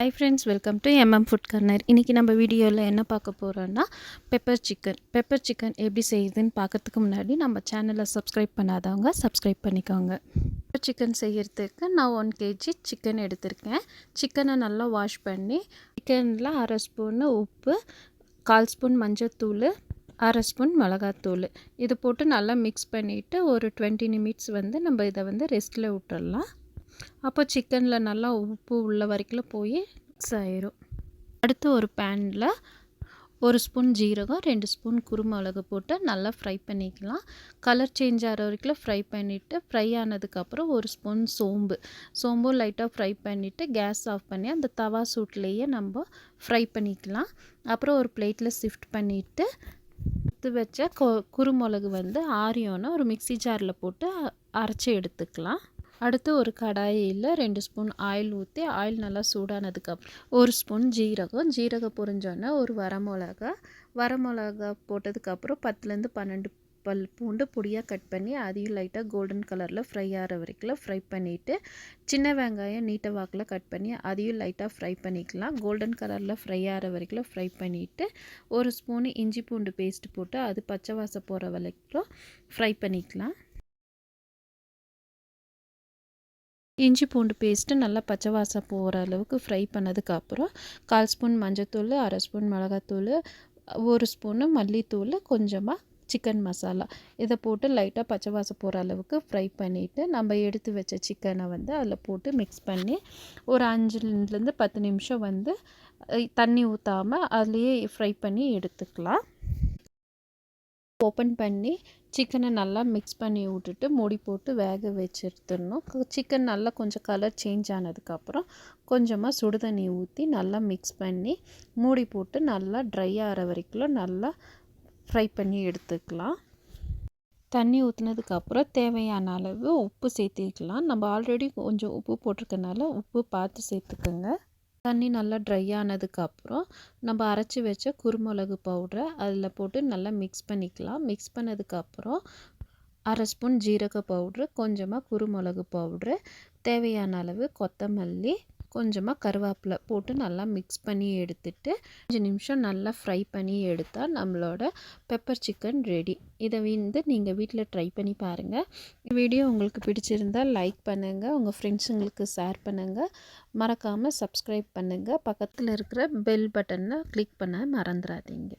Hi friends, welcome to food corner. இன்றைக்கி நம்ம வீடியோவில் என்ன பார்க்க போகிறோன்னா பெப்பர் சிக்கன் எப்படி செய்யுதுன்னு பார்க்கறதுக்கு முன்னாடி நம்ம சேனலை சப்ஸ்கிரைப் பண்ணாதவங்க சப்ஸ்கிரைப் பண்ணிக்கோங்க. பெப்பர் சிக்கன் செய்கிறதுக்கு நான் 1 kg சிக்கன் எடுத்திருக்கேன். சிக்கனை நல்லா வாஷ் பண்ணி சிக்கனில் 1/2 ஸ்பூன் உப்பு, 1/4 ஸ்பூன் மஞ்சள்தூள், 1/2 ஸ்பூன் மிளகாத்தூள் இது போட்டு நல்லா மிக்ஸ் பண்ணிவிட்டு ஒரு 20 நிமிட்ஸ் நம்ம இதை ரெஸ்ட்டில் விட்டுறலாம். அப்போ சிக்கனில் நல்லா உப்பு உள்ள வரைக்கும் போய் மிக்ஸ் ஆயிரும். அடுத்து ஒரு பேனில் 1 ஸ்பூன் ஜீரகம், 2 ஸ்பூன் குருமிளகு போட்டு நல்லா ஃப்ரை பண்ணிக்கலாம். கலர் சேஞ்ச் ஆகிற வரைக்கும் ஃப்ரை பண்ணிவிட்டு ஃப்ரை ஆனதுக்கப்புறம் 1 ஸ்பூன் சோம்பும் லைட்டாக ஃப்ரை பண்ணிவிட்டு கேஸ் ஆஃப் பண்ணி அந்த தவா சூட்லேயே நம்ம ஃப்ரை பண்ணிக்கலாம். அப்புறம் ஒரு பிளேட்டில் ஷிஃப்ட் பண்ணிவிட்டு எடுத்து வச்ச குருமிளகு ஆரியோன்னு ஒரு மிக்ஸி ஜாரில் போட்டு அரைச்சி எடுத்துக்கலாம். அடுத்து ஒரு கடாயில் 2 ஸ்பூன் ஆயில் ஊற்றி ஆயில் நல்லா சூடானதுக்கப்புறம் 1 ஸ்பூன் ஜீரகம் பொரிஞ்சோன்னே ஒரு வரமிளகா போட்டதுக்கப்புறம் 10லேருந்து 12 பல் பூண்டு பொடியாக கட் பண்ணி அதையும் லைட்டாக கோல்டன் கலரில் ஃப்ரை ஆகிற வரைக்கும் ஃப்ரை பண்ணிவிட்டு சின்ன வெங்காயம் நீட்ட வாக்கில் கட் பண்ணி அதையும் லைட்டாக ஃப்ரை பண்ணிக்கலாம். கோல்டன் கலரில் ஃப்ரை ஆகிற வரைக்கும் ஃப்ரை பண்ணிவிட்டு 1 ஸ்பூன் இஞ்சி பூண்டு பேஸ்ட் போட்டு அது பச்சை வாசம் போகிற வரைக்கும் ஃப்ரை பண்ணிக்கலாம். இஞ்சி பூண்டு பேஸ்ட்டு நல்லா பச்சை வாசம் போகிற அளவுக்கு ஃப்ரை பண்ணதுக்கப்புறம் 1/4 ஸ்பூன் மஞ்சள்தூள், 1/2 ஸ்பூன் மிளகாத்தூள், 1 ஸ்பூனு மல்லித்தூள், கொஞ்சமாக சிக்கன் மசாலா இதை போட்டு லைட்டாக பச்சை வாசம் போகிற அளவுக்கு ஃப்ரை பண்ணிவிட்டு நம்ம எடுத்து வச்ச சிக்கனை அதில் போட்டு மிக்ஸ் பண்ணி ஒரு 5லேருந்து 10 நிமிஷம் தண்ணி ஊற்றாமல் அதுலேயே ஃப்ரை பண்ணி எடுத்துக்கலாம். ஓப்பன் பண்ணி சிக்கனை நல்லா மிக்ஸ் பண்ணி விட்டுட்டு மூடி போட்டு வேக வச்சு எடுத்துடணும். சிக்கன் நல்லா கொஞ்சம் கலர் சேஞ்ச் ஆனதுக்கப்புறம் கொஞ்சமாக சுடுதண்ணி ஊற்றி நல்லா மிக்ஸ் பண்ணி மூடி போட்டு நல்லா ட்ரை ஆகிற வரைக்கும் நல்லா ஃப்ரை பண்ணி எடுத்துக்கலாம். தண்ணி ஊற்றுனதுக்கப்புறம் தேவையான அளவு உப்பு சேர்த்திக்கலாம். நம்ம ஆல்ரெடி கொஞ்சம் உப்பு போட்டிருக்கனால உப்பு பார்த்து சேர்த்துக்கோங்க. தண்ணி நல்லா ட்ரை ஆனதுக்கப்புறம் நம்ம அரைச்சி வச்ச குருமிளகு பவுடரை அதில் போட்டு நல்லா மிக்ஸ் பண்ணிக்கலாம். மிக்ஸ் பண்ணதுக்கப்புறம் 1/2 ஸ்பூன் ஜீரக பவுட்ரு, கொஞ்சமாக குருமிளகு பவுட்ரு, தேவையான அளவு கொத்தமல்லி, கொஞ்சமாக கருவேப்பிலை போட்டு நல்லா மிக்ஸ் பண்ணி எடுத்துட்டு 5 நிமிஷம் நல்லா ஃப்ரை பண்ணி எடுத்தால் நம்மளோட பெப்பர் சிக்கன் ரெடி. இதை நீங்கள் வீட்டில் ட்ரை பண்ணி பாருங்கள். வீடியோ உங்களுக்கு பிடிச்சிருந்தால் லைக் பண்ணுங்கள், உங்கள் ஃப்ரெண்ட்ஸுங்களுக்கு ஷேர் பண்ணுங்கள், மறக்காமல் சப்ஸ்கிரைப் பண்ணுங்கள், பக்கத்தில் இருக்கிற பெல் பட்டனை கிளிக் பண்ண மறந்துடாதீங்க.